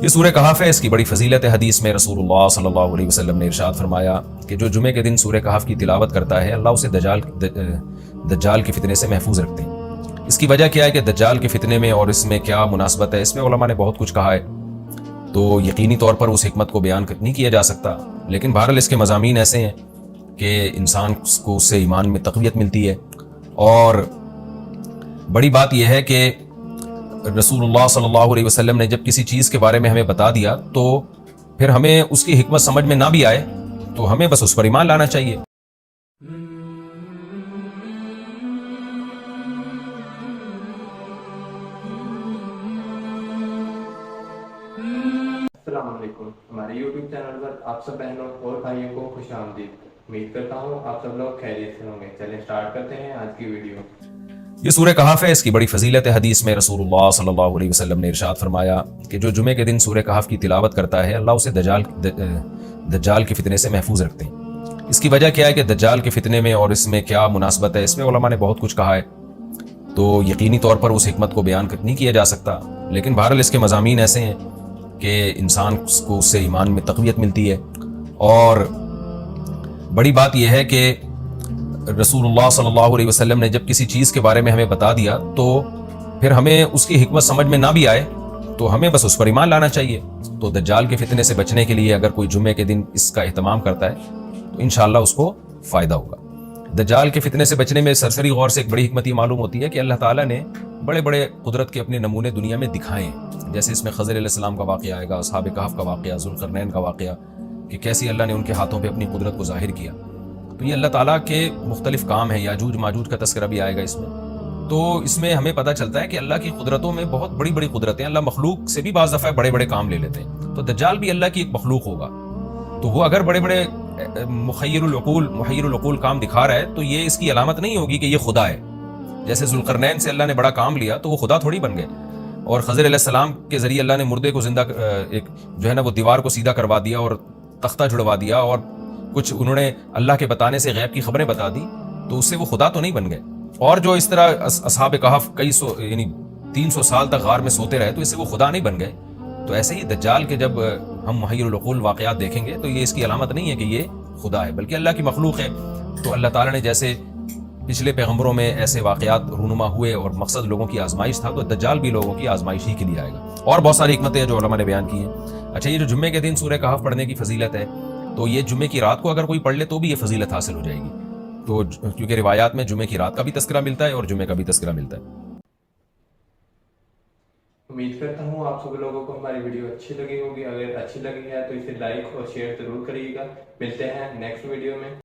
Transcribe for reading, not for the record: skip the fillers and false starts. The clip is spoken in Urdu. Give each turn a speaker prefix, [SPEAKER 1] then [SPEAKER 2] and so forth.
[SPEAKER 1] یہ سورہ کہف ہے، اس کی بڑی فضیلت ہے۔ حدیث میں رسول اللہ صلی اللہ علیہ وسلم نے ارشاد فرمایا کہ جو جمعے کے دن سورہ کہف کی تلاوت کرتا ہے اللہ اسے دجال کے فتنے سے محفوظ رکھتے ہیں۔ اس کی وجہ کیا ہے کہ دجال کے فتنے میں اور اس میں کیا مناسبت ہے، اس میں علماء نے بہت کچھ کہا ہے، تو یقینی طور پر اس حکمت کو بیان نہیں کیا جا سکتا، لیکن بہرحال اس کے مضامین ایسے ہیں کہ انسان کو اس سے ایمان میں تقویت ملتی ہے۔ اور بڑی بات یہ ہے کہ رسول اللہ صلی اللہ علیہ وسلم نے جب کسی چیز کے بارے میں ہمیں بتا دیا تو پھر ہمیں اس کی حکمت سمجھ میں نہ بھی آئے تو ہمیں بس اس پر ایمان لانا چاہیے۔
[SPEAKER 2] السلام علیکم، ہمارے یوٹیوب چینل پر آپ سب بہنوں اور بھائیوں کو خوش آمدید۔ امید کرتا ہوں آپ سب لوگ خیریت سے ہوں گے۔ چلیں سٹارٹ کرتے ہیں آج کی ویڈیو۔
[SPEAKER 1] یہ سورہ کہف ہے، اس کی بڑی فضیلت ہے۔ حدیث میں رسول اللہ صلی اللہ علیہ وسلم نے ارشاد فرمایا کہ جو جمعے کے دن سورہ کہف کی تلاوت کرتا ہے اللہ اسے دجال کے فتنے سے محفوظ رکھتے ہیں۔ اس کی وجہ کیا ہے کہ دجال کے فتنے میں اور اس میں کیا مناسبت ہے، اس میں علماء نے بہت کچھ کہا ہے، تو یقینی طور پر اس حکمت کو بیان نہیں کیا جا سکتا، لیکن بہرحال اس کے مضامین ایسے ہیں کہ انسان کو اس سے ایمان میں تقویت ملتی ہے۔ اور بڑی بات یہ ہے کہ رسول اللہ صلی اللہ علیہ وسلم نے جب کسی چیز کے بارے میں ہمیں بتا دیا تو پھر ہمیں اس کی حکمت سمجھ میں نہ بھی آئے تو ہمیں بس اس پر ایمان لانا چاہیے۔ تو دجال کے فتنے سے بچنے کے لیے اگر کوئی جمعے کے دن اس کا اہتمام کرتا ہے تو انشاءاللہ اس کو فائدہ ہوگا۔ دجال کے فتنے سے بچنے میں سرسری غور سے ایک بڑی حکمت یہ معلوم ہوتی ہے کہ اللہ تعالیٰ نے بڑے بڑے قدرت کے اپنے نمونے دنیا میں دکھائے ہیں، جیسے اس میں خضر علیہ السلام کا واقعہ آئے گا، اصحاب کہف کا واقعہ، ذوالقرنین کا واقعہ، کہ کیسی اللہ نے ان کے ہاتھوں پہ اپنی قدرت کو ظاہر کیا۔ تو یہ اللہ تعالیٰ کے مختلف کام ہیں، یاجوج ماجوج کا تذکرہ بھی آئے گا اس میں۔ تو اس میں ہمیں پتہ چلتا ہے کہ اللہ کی قدرتوں میں بہت بڑی بڑی قدرتیں، اللہ مخلوق سے بھی بعض دفعہ بڑے بڑے کام لے لیتے ہیں۔ تو دجال بھی اللہ کی ایک مخلوق ہوگا، تو وہ اگر بڑے بڑے محیر العقول کام دکھا رہا ہے تو یہ اس کی علامت نہیں ہوگی کہ یہ خدا ہے۔ جیسے ذوالقرنین سے اللہ نے بڑا کام لیا تو وہ خدا تھوڑی بن گئے، اور خضر علیہ السلام کے ذریعے اللہ نے مردے کو زندہ ایک جو ہے نا وہ دیوار کو سیدھا کروا دیا اور تختہ جڑوا دیا، اور کچھ انہوں نے اللہ کے بتانے سے غیب کی خبریں بتا دی، تو اس سے وہ خدا تو نہیں بن گئے۔ اور جو اس طرح اصحاب کہف یعنی 300 سال تک غار میں سوتے رہے تو اس سے وہ خدا نہیں بن گئے۔ تو ایسے ہی دجال کے جب ہم محیر العقول واقعات دیکھیں گے تو یہ اس کی علامت نہیں ہے کہ یہ خدا ہے، بلکہ اللہ کی مخلوق ہے۔ تو اللہ تعالیٰ نے جیسے پچھلے پیغمبروں میں ایسے واقعات رونما ہوئے اور مقصد لوگوں کی آزمائش تھا، تو دجال بھی لوگوں کی آزمائش ہی کے لیے آئے گا۔ اور بہت ساری حکمتیں ہیں جو علماء نے بیان کی ہیں۔ اچھا، یہ جو جمعے کے دن سورہ کہف پڑھنے کی فضیلت ہے، تو یہ جمعے کی رات کو اگر کوئی پڑھ لے تو بھی یہ فضیلت حاصل ہو جائے گی، تو کیونکہ روایات میں جمعے کی رات کا بھی تذکرہ ملتا ہے اور جمعے کا بھی تذکرہ ملتا ہے۔
[SPEAKER 2] امید کرتا ہوں آپ سب لوگوں کو ہماری ویڈیو اچھی لگی ہوگی۔ اگر اچھی لگی ہے تو اسے لائک اور شیئر ضرور کریے گا۔ ملتے ہیں نیکسٹ ویڈیو میں۔